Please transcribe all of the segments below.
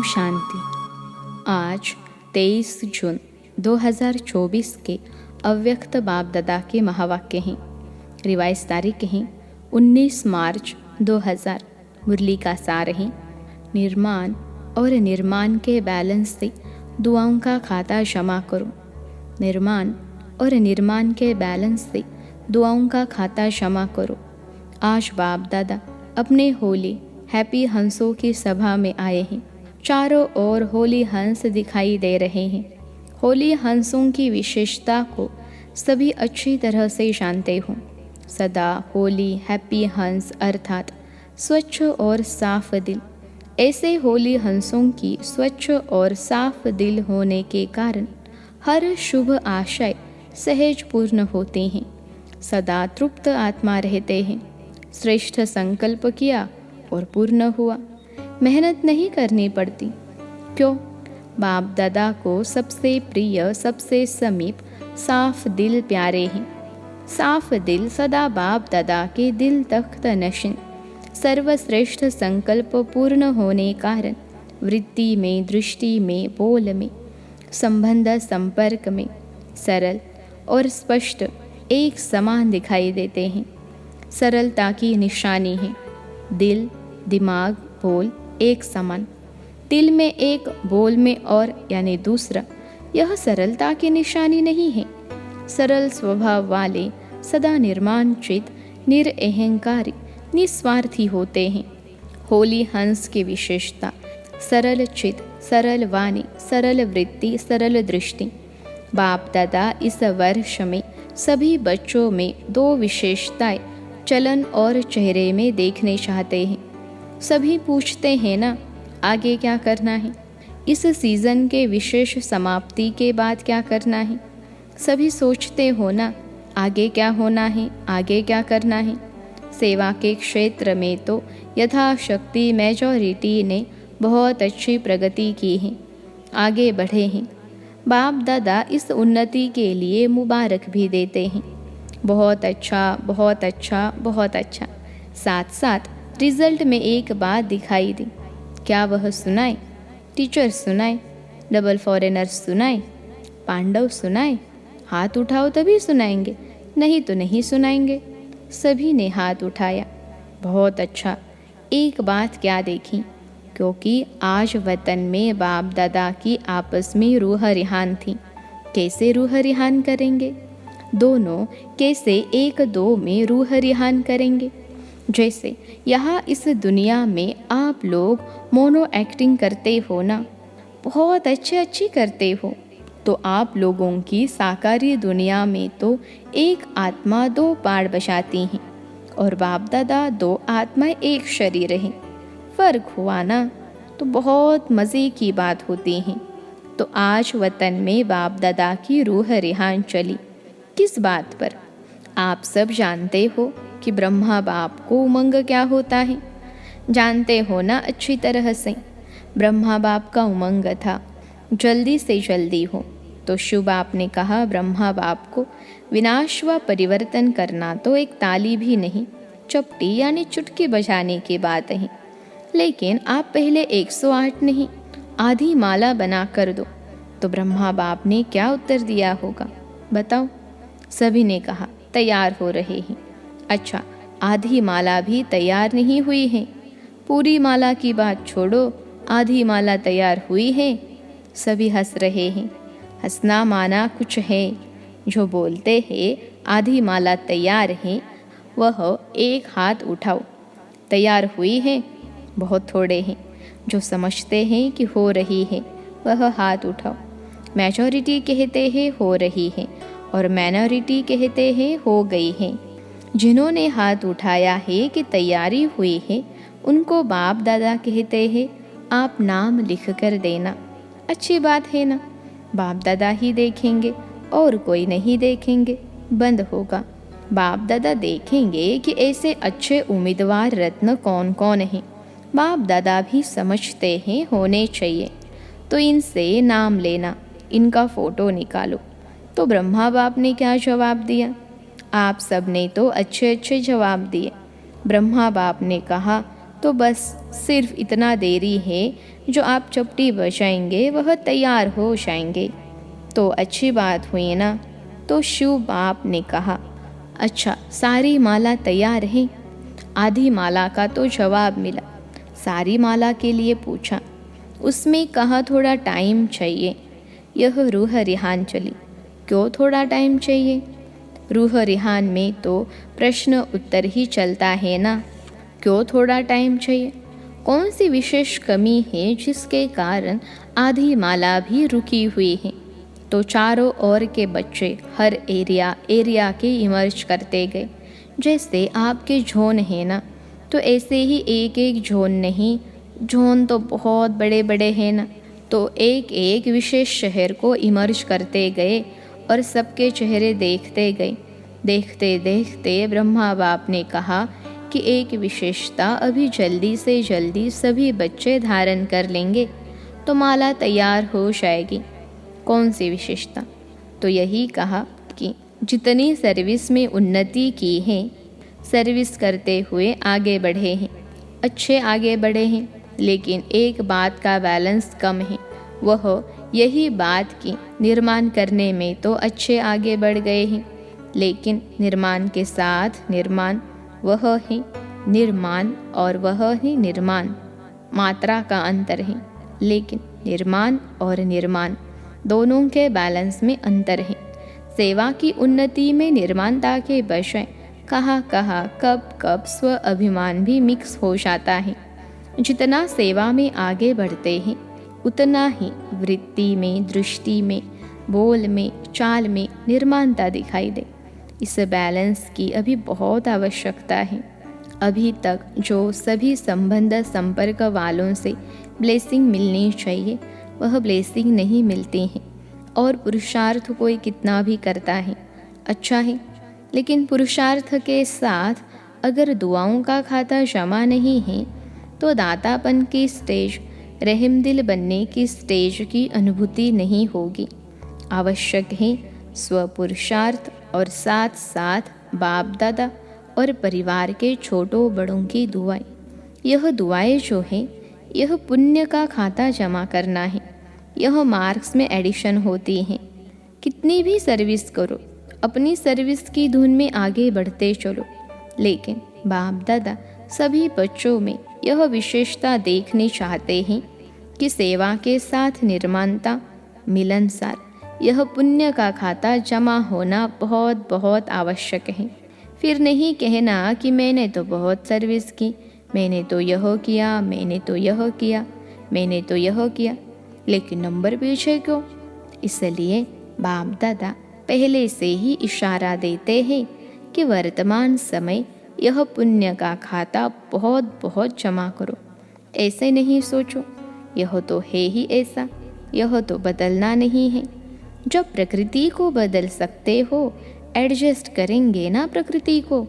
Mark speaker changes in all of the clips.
Speaker 1: शांति। आज 23 जून 2024 के अव्यक्त बाप दादा के महावाक्य हैं। रिवाइज तारीख हैं 19 मार्च 2000। मुरली का सार है, निर्माण और निर्माण के बैलेंस से दुआओं का खाता जमा करो। निर्माण और निर्माण के बैलेंस से दुआओं का खाता जमा करो। आज बाप दादा अपने होली हैप्पी हंसों की सभा में आए हैं। चारों ओर होली हंस दिखाई दे रहे हैं। होली हंसों की विशेषता को सभी अच्छी तरह से जानते हो। सदा होली हैप्पी हंस अर्थात स्वच्छ और साफ दिल। ऐसे होली हंसों की स्वच्छ और साफ दिल होने के कारण हर शुभ आशय सहज पूर्ण होते हैं। सदा तृप्त आत्मा रहते हैं। श्रेष्ठ संकल्प किया और पूर्ण हुआ। मेहनत नहीं करनी पड़ती। क्यों? बाप दादा को सबसे प्रिय, सबसे समीप साफ दिल प्यारे हैं। साफ दिल सदा बाप दादा के दिल तख्त नशीन। सर्वश्रेष्ठ संकल्प पूर्ण होने कारण वृत्ति में, दृष्टि में, बोल में, संबंध संपर्क में सरल और स्पष्ट एक समान दिखाई देते हैं। सरलता की निशानी है। दिल, दिमाग, बोल एक समान। दिल में एक, बोल में और यानी दूसरा, यह सरलता की निशानी नहीं है। सरल स्वभाव वाले सदा निर्माण चित, निरअहंकारी, निस्वार्थी होते हैं। होली हंस की विशेषता सरल चित, सरल वाणी, सरल वृत्ति, सरल दृष्टि। बाप दादा इस वर्ष में सभी बच्चों में दो विशेषताएं चलन और चेहरे में देखने चाहते हैं। सभी पूछते हैं ना, आगे क्या करना है? इस सीज़न के विशेष समाप्ति के बाद क्या करना है? सभी सोचते हो ना, आगे क्या होना है, आगे क्या करना है? सेवा के क्षेत्र में तो यथाशक्ति मेजॉरिटी ने बहुत अच्छी प्रगति की है, आगे बढ़े हैं। बाप दादा इस उन्नति के लिए मुबारक भी देते हैं। बहुत अच्छा, बहुत अच्छा, बहुत अच्छा। साथ साथ रिजल्ट में एक बात दिखाई दी। क्या वह सुनाए? टीचर सुनाए, डबल फॉरेनर्स सुनाए, पांडव सुनाए? हाथ उठाओ तभी सुनाएंगे, नहीं तो नहीं सुनाएंगे। सभी ने हाथ उठाया। बहुत अच्छा। एक बात क्या देखी? क्योंकि आज वतन में बाप दादा की आपस में रूह रिहान थी। कैसे रूह रिहान करेंगे? दोनों कैसे एक दो में रूह रिहान करेंगे? जैसे यहाँ इस दुनिया में आप लोग मोनो एक्टिंग करते हो ना, बहुत अच्छी करते हो, तो आप लोगों की साकारी दुनिया में तो एक आत्मा दो पाड़ बजाती हैं और बाप दादा दो आत्माएं एक शरीर हैं। फर्क हुआ ना, तो बहुत मज़े की बात होती है। तो आज वतन में बाप दादा की रूह रिहान चली। किस बात पर? आप सब जानते हो कि ब्रह्मा बाप को उमंग क्या होता है। जानते हो ना अच्छी तरह से। ब्रह्मा बाप का उमंग था जल्दी से जल्दी हो। तो शिव बाप ने कहा ब्रह्मा बाप को विनाश व परिवर्तन करना तो एक ताली भी नहीं, चपटी यानी चुटकी बजाने की बात है। लेकिन आप पहले 108 नहीं, आधी माला बना कर दो। तो ब्रह्मा बाप ने क्या उत्तर दिया होगा बताओ? सभी ने कहा तैयार हो रहे हैं। अच्छा, आधी माला भी तैयार नहीं हुई है। पूरी माला की बात छोड़ो, आधी माला तैयार हुई है। सभी हंस रहे हैं। हंसना माना कुछ है। जो बोलते हैं आधी माला तैयार है, वह एक हाथ उठाओ। तैयार हुई है? बहुत थोड़े हैं। जो समझते हैं कि हो रही है, वह हाथ उठाओ। मेजॉरिटी कहते हैं हो रही है और माइनॉरिटी कहते हैं हो गई है। जिन्होंने हाथ उठाया है कि तैयारी हुई है, उनको बाप दादा कहते हैं आप नाम लिख कर देना। अच्छी बात है ना? बाप दादा ही देखेंगे और कोई नहीं देखेंगे, बंद होगा। बाप दादा देखेंगे कि ऐसे अच्छे उम्मीदवार रत्न कौन कौन हैं। बाप दादा भी समझते हैं होने चाहिए, तो इनसे नाम लेना, इनका फ़ोटो निकालो। तो ब्रह्मा बाप ने क्या जवाब दिया? आप सब ने तो अच्छे जवाब दिए। ब्रह्मा बाप ने कहा तो बस सिर्फ इतना देरी है, जो आप चपटी बजाएंगे वह तैयार हो जाएंगे। तो अच्छी बात हुई ना। तो शिव बाप ने कहा, अच्छा सारी माला तैयार है? आधी माला का तो जवाब मिला। सारी माला के लिए पूछा, उसमें कहा थोड़ा टाइम चाहिए। यह रूह रिहान चली। क्यों थोड़ा टाइम चाहिए? रूह रिहान में तो प्रश्न उत्तर ही चलता है ना। क्यों थोड़ा टाइम चाहिए? कौन सी विशेष कमी है जिसके कारण आधी माला भी रुकी हुई है? तो चारों ओर के बच्चे हर एरिया के इमर्ज करते गए। जैसे आपके जोन है ना, तो ऐसे ही एक एक जोन नहीं, जोन तो बहुत बड़े बड़े हैं ना। तो एक एक विशेष शहर को इमर्ज करते गए और सबके चेहरे देखते गए। देखते देखते ब्रह्मा बाप ने कहा कि एक विशेषता अभी जल्दी से जल्दी सभी बच्चे धारण कर लेंगे तो माला तैयार हो जाएगी। कौन सी विशेषता? तो यही कहा कि जितनी सर्विस में उन्नति की है, सर्विस करते हुए आगे बढ़े हैं, अच्छे आगे बढ़े हैं, लेकिन एक बात का बैलेंस कम है। वह यही बात कि निर्माण करने में तो अच्छे आगे बढ़ गए हैं, लेकिन निर्माण के साथ निर्माण, वह है निर्माण और वह है निर्माण, मात्रा का अंतर है। लेकिन निर्माण और निर्माण दोनों के बैलेंस में अंतर है। सेवा की उन्नति में निर्माणता के बजाय कहाँ कहाँ कब कब स्व अभिमान भी मिक्स हो जाता है। जितना सेवा में आगे बढ़ते हैं, उतना ही वृत्ति में, दृष्टि में, बोल में, चाल में निर्माणता दिखाई दे। इस बैलेंस की अभी बहुत आवश्यकता है। अभी तक जो सभी संबंध संपर्क वालों से ब्लेसिंग मिलनी चाहिए, वह ब्लेसिंग नहीं मिलती है। और पुरुषार्थ कोई कितना भी करता है, अच्छा है, लेकिन पुरुषार्थ के साथ अगर दुआओं का खाता जमा नहीं है, तो दातापन की स्टेज, रहमदिल बनने की स्टेज की अनुभूति नहीं होगी। आवश्यक है स्वपुरुषार्थ और साथ साथ बाप दादा और परिवार के छोटों बड़ों की दुआएं। यह दुआएं जो है, यह पुण्य का खाता जमा करना है। यह मार्क्स में एडिशन होती हैं। कितनी भी सर्विस करो, अपनी सर्विस की धुन में आगे बढ़ते चलो, लेकिन बाप दादा सभी बच्चों में यह विशेषता देखनी चाहते हैं कि सेवा के साथ निर्माणता, मिलनसार, यह पुण्य का खाता जमा होना बहुत बहुत आवश्यक है। फिर नहीं कहना कि मैंने तो बहुत सर्विस की, मैंने तो यह किया, मैंने तो यह किया, मैंने तो यह किया, लेकिन नंबर पीछे क्यों? इसलिए बाप दादा पहले से ही इशारा देते हैं कि वर्तमान समय यह पुण्य का खाता बहुत बहुत जमा करो। ऐसे नहीं सोचो यह तो है ही ऐसा, यह तो बदलना नहीं है। जब प्रकृति को बदल सकते हो, एडजस्ट करेंगे ना प्रकृति को,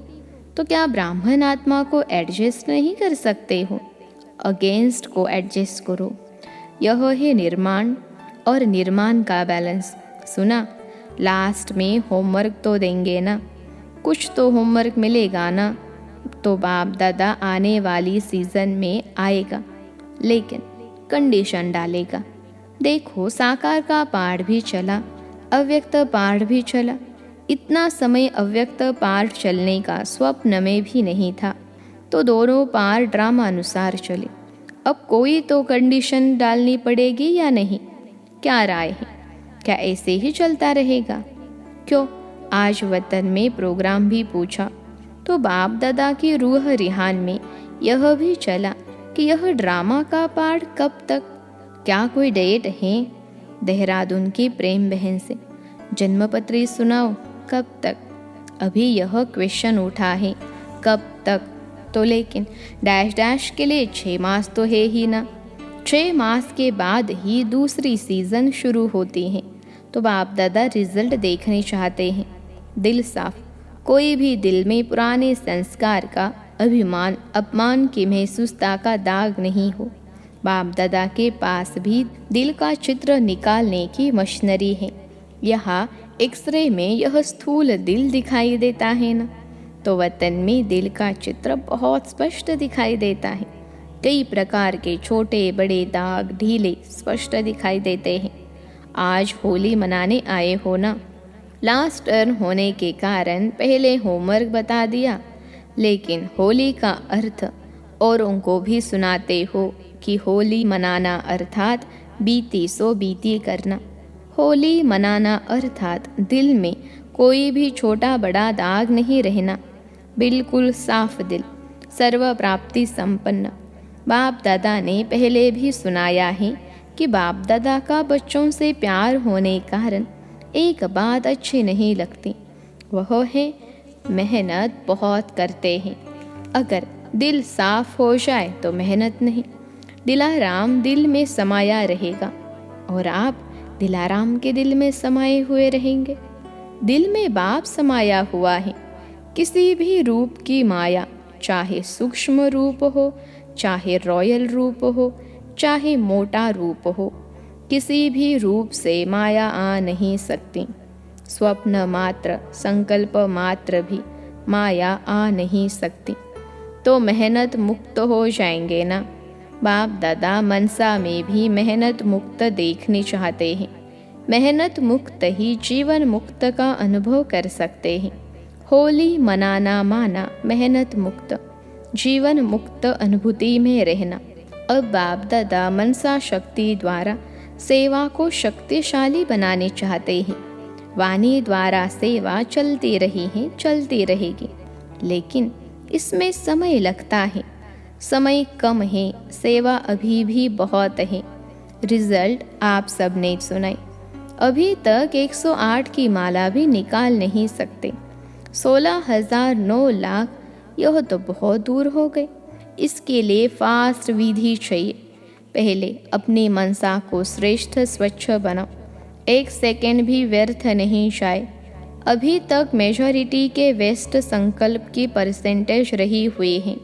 Speaker 1: तो क्या ब्राह्मण आत्मा को एडजस्ट नहीं कर सकते हो? अगेंस्ट को एडजस्ट करो। यह है निर्माण और निर्माण का बैलेंस। सुना, लास्ट में होमवर्क तो देंगे ना, कुछ तो होमवर्क मिलेगा ना। तो बाप दादा आने वाली सीज़न में आएगा, लेकिन कंडीशन डालेगा। देखो, साकार का पाठ भी चला, अव्यक्त पाठ भी चला। इतना समय अव्यक्त पाठ चलने का स्वप्न में भी नहीं था, तो दोनों पाठ ड्रामा अनुसार चले। अब कोई तो कंडीशन डालनी पड़ेगी या नहीं? क्या राय है? क्या ऐसे ही चलता रहेगा? क्यों, आज वतन में प्रोग्राम भी पूछा तो बाप दादा की रूह रिहान में यह भी चला कि यह ड्रामा का पाठ कब तक? क्या कोई डेट है? देहरादून की प्रेम बहन से जन्मपत्री सुनाओ, कब तक? अभी यह क्वेश्चन उठा है, कब तक? तो लेकिन डैश डैश के लिए 6 मास तो है ही ना। 6 मास के बाद ही दूसरी सीज़न शुरू होती है। तो बाप दादा रिजल्ट देखने चाहते हैं। दिल साफ, कोई भी दिल में पुराने संस्कार का, अभिमान, अपमान की महसूसता का दाग नहीं हो। बाप दादा के पास भी दिल का चित्र निकालने की मशीनरी है। यहाँ एक्सरे में यह स्थूल दिल दिखाई देता है ना, तो वतन में दिल का चित्र बहुत स्पष्ट दिखाई देता है। कई प्रकार के छोटे बड़े दाग ढीले स्पष्ट दिखाई देते हैं। आज होली मनाने आए हो ना? लास्ट टर्न होने के कारण पहले होमवर्क बता दिया, लेकिन होली का अर्थ औरों को भी सुनाते हो कि होली मनाना अर्थात बीती सो बीती करना। होली मनाना अर्थात दिल में कोई भी छोटा बड़ा दाग नहीं रहना, बिल्कुल साफ दिल, सर्व प्राप्ति संपन्न। बाप दादा ने पहले भी सुनाया है कि बाप दादा का बच्चों से प्यार होने कारण एक बात अच्छी नहीं लगती, वह है मेहनत बहुत करते हैं। अगर दिल साफ हो जाए तो मेहनत नहीं, दिलाराम दिल में समाया रहेगा और आप दिलाराम के दिल में समाये हुए रहेंगे। दिल में बाप समाया हुआ है। किसी भी रूप की माया, चाहे सूक्ष्म रूप हो, चाहे रॉयल रूप हो, चाहे मोटा रूप हो, किसी भी रूप से माया आ नहीं सकती। स्वप्न मात्र, संकल्प मात्र भी माया आ नहीं सकती। तो मेहनत मुक्त हो जाएंगे ना? बाप दादा मनसा में भी मेहनत मुक्त देखनी चाहते हैं। मेहनत मुक्त ही जीवन मुक्त का अनुभव कर सकते हैं। होली मनाना माना मेहनत मुक्त, जीवन मुक्त अनुभूति में रहना। अब बाप दादा मनसा शक्ति द्वारा सेवा को शक्तिशाली बनाने चाहते हैं। वाणी द्वारा सेवा चलती रही है, चलती रहेगी, लेकिन इसमें समय लगता है। समय कम है, सेवा अभी भी बहुत है। रिजल्ट आप सब ने सुनाई। अभी तक 108 की माला भी निकाल नहीं सकते। 16,009 लाख, यह तो बहुत दूर हो गए। इसके लिए फास्ट विधि चाहिए। पहले अपनी मनसा को श्रेष्ठ स्वच्छ बनाओ, 1 सेकेंड भी व्यर्थ नहीं जाए। अभी तक मेजॉरिटी के वेस्ट संकल्प की परसेंटेज रही हुई है,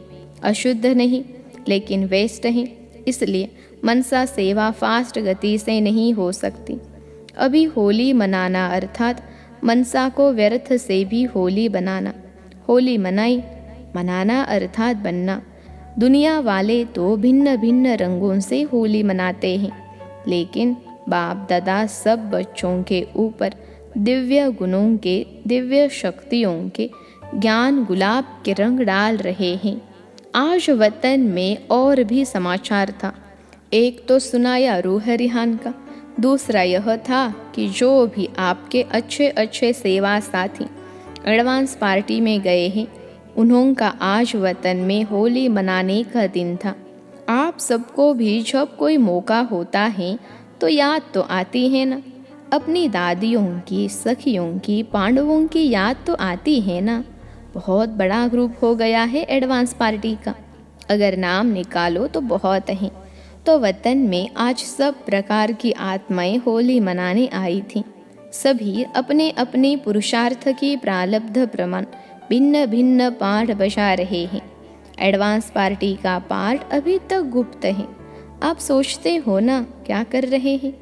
Speaker 1: अशुद्ध नहीं लेकिन वेस्ट है। इसलिए मनसा सेवा फास्ट गति से नहीं हो सकती। अभी होली मनाना अर्थात मनसा को व्यर्थ से भी होली बनाना। होली मनाई, मनाना अर्थात बनना। दुनिया वाले तो भिन्न भिन्न रंगों से होली मनाते हैं, लेकिन बाप दादा सब बच्चों के ऊपर दिव्य गुणों के, दिव्य शक्तियों के ज्ञान गुलाब के रंग डाल रहे हैं। आज वतन में और भी समाचार था। एक तो सुनाया रूह रिहान का, दूसरा यह था कि जो भी आपके अच्छे अच्छे सेवा साथी एडवांस पार्टी में गए हैं, उन्हों का आज वतन में होली मनाने का दिन था। आप सबको भी जब कोई मौका होता है तो याद तो आती है ना, अपनी दादियों की, सखियों की, पांडवों की याद तो आती है ना। बहुत बड़ा ग्रुप हो गया है एडवांस पार्टी का, अगर नाम निकालो तो बहुत हैं। तो वतन में आज सब प्रकार की आत्माएं होली मनाने आई थीं। सभी अपने अपने पुरुषार्थ की प्रारब्ध प्रमाण भिन्न भिन्न पाठ बजा रहे हैं। एडवांस पार्टी का पाठ अभी तक गुप्त है। आप सोचते हो ना क्या कर रहे हैं?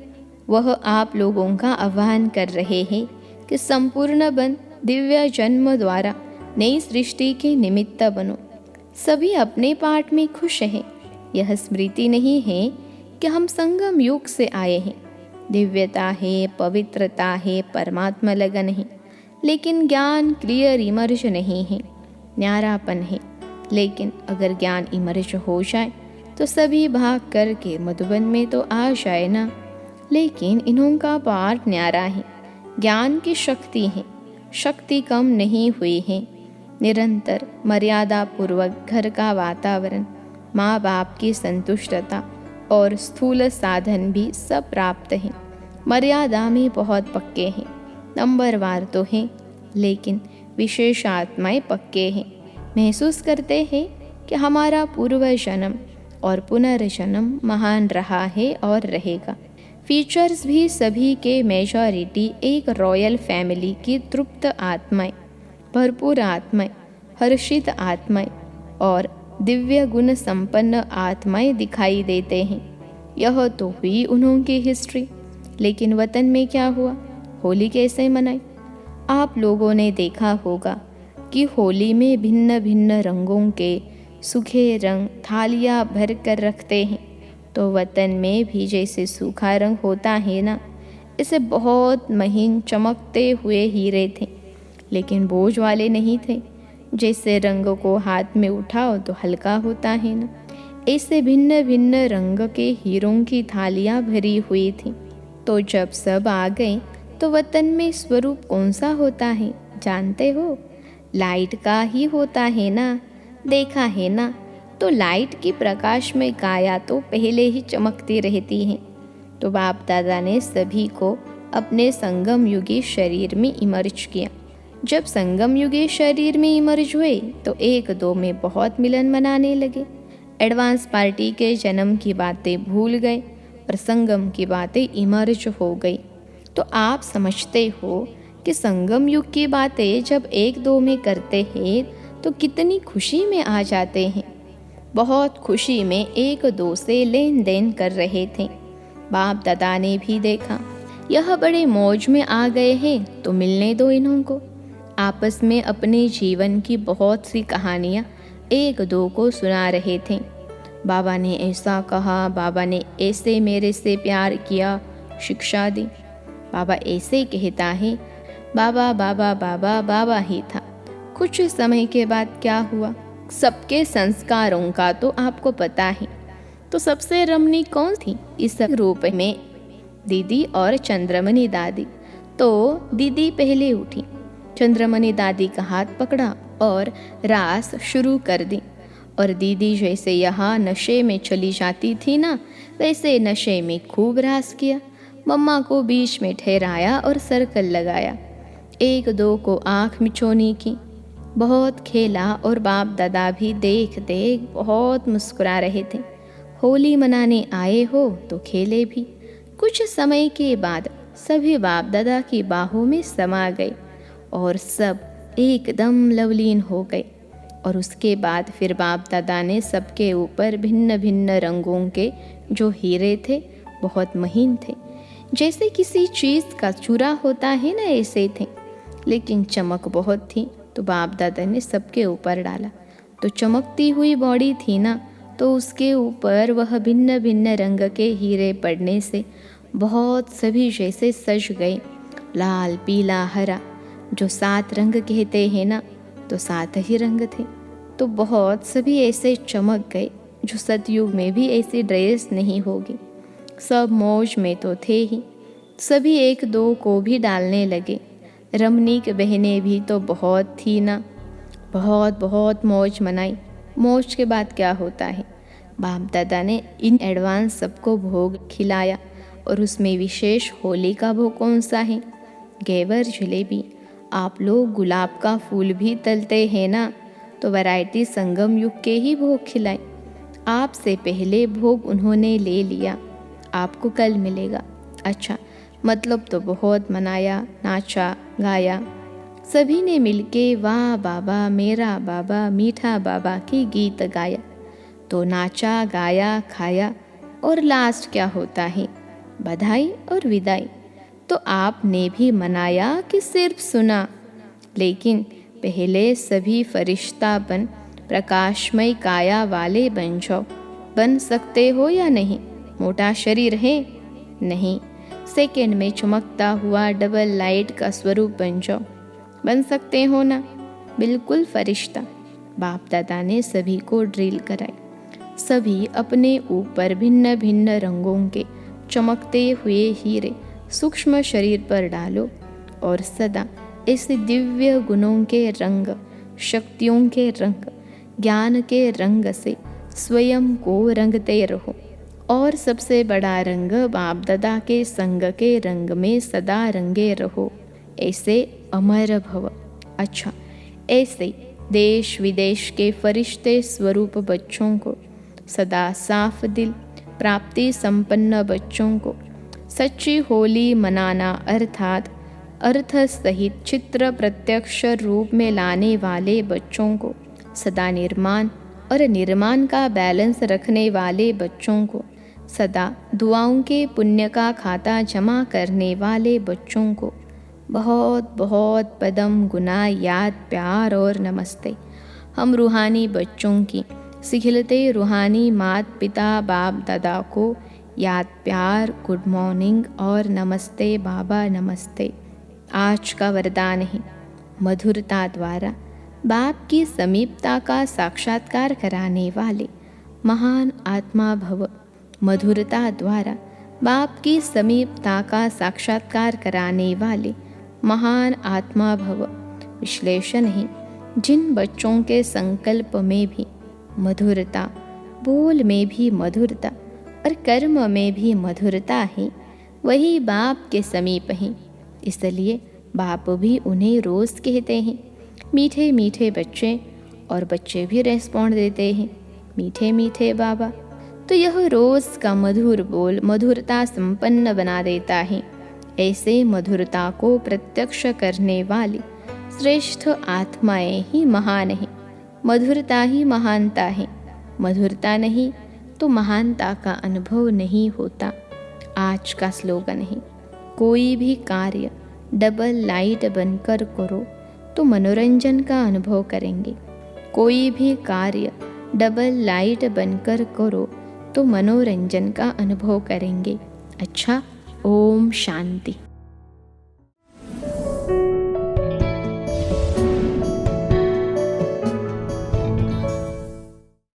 Speaker 1: वह आप लोगों का आह्वान कर रहे हैं कि संपूर्ण बन दिव्य जन्म द्वारा नई सृष्टि के निमित्त बनो। सभी अपने पाठ में खुश हैं। यह स्मृति नहीं है कि हम संगम युग से आए हैं। दिव्यता है, पवित्रता है, परमात्मा लगन है, लेकिन ज्ञान क्लियर इमर्ज नहीं है, न्यारापन है। लेकिन अगर ज्ञान इमर्ज हो जाए तो सभी भाग करके मधुबन में तो आ जाए ना। लेकिन इन्हों का पाठ न्यारा है, ज्ञान की शक्ति है, शक्ति कम नहीं हुई है। निरंतर मर्यादा पूर्वक घर का वातावरण, माँ बाप की संतुष्टता और स्थूल साधन भी सब प्राप्त हैं। मर्यादा में बहुत पक्के हैं, नंबरवार तो हैं, लेकिन विशेष आत्माएं पक्के हैं। महसूस करते हैं कि हमारा पूर्व जन्म और पुनर्जन्म महान रहा है और रहेगा। फीचर्स भी सभी के मेजॉरिटी एक रॉयल फैमिली की तृप्त आत्माएं, भरपूर आत्माएं, हर्षित आत्माएं और दिव्य गुण संपन्न आत्माएं दिखाई देते हैं। यह तो हुई उन्हों की हिस्ट्री। लेकिन वतन में क्या हुआ? होली कैसे मनाई? आप लोगों ने देखा होगा कि होली में भिन्न भिन्न रंगों के सूखे रंग थालियाँ भर कर रखते हैं, तो वतन में भी जैसे सूखा रंग होता है ना, इसे बहुत महीन चमकते हुए हीरे थे, लेकिन बोझ वाले नहीं थे। जैसे रंग को हाथ में उठाओ तो हल्का होता है ना, ऐसे भिन्न भिन्न रंग के हीरों की थालियाँ भरी हुई थी। तो जब सब आ गए तो वतन में स्वरूप कौन सा होता है जानते हो? लाइट का ही होता है ना, देखा है ना। तो लाइट की प्रकाश में काया तो पहले ही चमकती रहती है। तो बाप दादा ने सभी को अपने संगम युगी शरीर में इमर्ज किया। जब संगम युगी शरीर में इमर्ज हुए तो एक दो में बहुत मिलन मनाने लगे। एडवांस पार्टी के जन्म की बातें भूल गए और संगम की बातें इमर्ज हो गई। तो आप समझते हो कि संगम युग की बातें जब एक दो में करते हैं तो कितनी खुशी में आ जाते हैं। बहुत खुशी में एक दो से लेन देन कर रहे थे। बाप दादा ने भी देखा यह बड़े मौज में आ गए हैं, तो मिलने दो इन्हों को। आपस में अपने जीवन की बहुत सी कहानियाँ एक दो को सुना रहे थे। बाबा ने ऐसा कहा, बाबा ने ऐसे मेरे से प्यार किया, शिक्षा दी। बाबा ऐसे कहता है, बाबा बाबा बाबा बाबा ही था। कुछ समय के बाद क्या हुआ, सबके संस्कारों का तो आपको पता है। तो सबसे रमणी कौन थी इस रूप में? दीदी और चंद्रमणि दादी। तो दीदी पहले उठी, चंद्रमणि दादी का हाथ पकड़ा और रास शुरू कर दी। और दीदी जैसे यहाँ नशे में चली जाती थी ना, वैसे नशे में खूब रास किया। मम्मा को बीच में ठहराया और सर्कल लगाया। एक दो को आँख मिचौनी की, बहुत खेला। और बाप दादा भी देख देख बहुत मुस्कुरा रहे थे। होली मनाने आए हो तो खेले भी। कुछ समय के बाद सभी बाप दादा की बाहों में समा गए और सब एकदम लवलीन हो गए। और उसके बाद फिर बाप दादा ने सबके ऊपर भिन्न भिन्न रंगों के जो हीरे थे, बहुत महीन थे, जैसे किसी चीज़ का चूरा होता है ना, ऐसे थे, लेकिन चमक बहुत थी। तो बाप दादा ने सबके ऊपर डाला। तो चमकती हुई बॉडी थी ना, तो उसके ऊपर वह भिन्न भिन्न रंग के हीरे पड़ने से बहुत सभी जैसे सज गए। लाल, पीला, हरा, जो 7 रंग कहते हैं ना, तो 7 ही रंग थे। तो बहुत सभी ऐसे चमक गए जो सतयुग में भी ऐसी ड्रेस नहीं होगी। सब मौज में तो थे ही, सभी एक दो को भी डालने लगे। रमणीक बहनें भी तो बहुत थी ना, बहुत बहुत मौज मनाई। मौज के बाद क्या होता है, बाप दादा ने इन एडवांस सबको भोग खिलाया। और उसमें विशेष होली का भोग कौन सा है? घेवर, जलेबी। आप लोग गुलाब का फूल भी तलते हैं ना, तो वैरायटी संगम युग के ही भोग खिलाए। आपसे पहले भोग उन्होंने ले लिया, आपको कल मिलेगा। अच्छा, मतलब तो बहुत मनाया, नाचा गाया। सभी ने मिलके वाह बाबा मेरा बाबा मीठा बाबा के गीत गाया। तो नाचा गाया, खाया, और लास्ट क्या होता है, बधाई और विदाई। तो आपने भी मनाया कि सिर्फ सुना? लेकिन पहले सभी फरिश्ता बन प्रकाशमय काया वाले बन जाओ। बन सकते हो या नहीं? मोटा शरीर है? नहीं। सेकंड में चमकता हुआ डबल लाइट का स्वरूप बन जाओ। बन सकते हो ना? बिल्कुल फरिश्ता। बाप दादा ने सभी को ड्रिल कराई। सभी अपने ऊपर भिन्न भिन्न रंगों के चमकते हुए हीरे सूक्ष्म शरीर पर डालो और सदा ऐसे दिव्य गुणों के रंग, शक्तियों के रंग, ज्ञान के रंग से स्वयं को रंगते रहो। और सबसे बड़ा रंग बाप दादा के संग के रंग में सदा रंगे रहो। ऐसे अमर भव। अच्छा, ऐसे देश विदेश के फरिश्ते स्वरूप बच्चों को, सदा साफ दिल प्राप्ति संपन्न बच्चों को सच्ची होली मनाना, अर्थात अर्थ सहित चित्र प्रत्यक्ष रूप में लाने वाले बच्चों को, सदा निर्माण और निर्माण का बैलेंस रखने वाले बच्चों को, सदा दुआओं के पुण्य का खाता जमा करने वाले बच्चों को बहुत बहुत पदम गुना याद, प्यार और नमस्ते। हम रूहानी बच्चों की सिखिलते रूहानी मात पिता बाप दादा को याद प्यार, गुड मॉर्निंग और नमस्ते बाबा नमस्ते। आज का वरदान है, मधुरता द्वारा बाप की समीपता का साक्षात्कार कराने वाले महान आत्मा भव। मधुरता द्वारा बाप की समीपता का साक्षात्कार कराने वाले महान आत्मा भव। विश्लेषण है, जिन बच्चों के संकल्प में भी मधुरता, बोल में भी मधुरता और कर्म में भी मधुरता है, वही बाप के समीप हैं। इसलिए बाप भी उन्हें रोज़ कहते हैं, मीठे मीठे बच्चे, और बच्चे भी रेस्पॉन्ड देते हैं, मीठे मीठे बाबा। तो यह रोज़ का मधुर बोल मधुरता संपन्न बना देता है। ऐसे मधुरता को प्रत्यक्ष करने वाली श्रेष्ठ आत्माएं ही महान हैं। मधुरता ही महानता है। मधुरता नहीं तो महानता का अनुभव नहीं होता। आज का स्लोगन है, कोई भी कार्य डबल लाइट बनकर करो तो मनोरंजन का अनुभव करेंगे। कोई भी कार्य डबल लाइट बनकर करो तो मनोरंजन का अनुभव करेंगे। अच्छा, ओम शांति।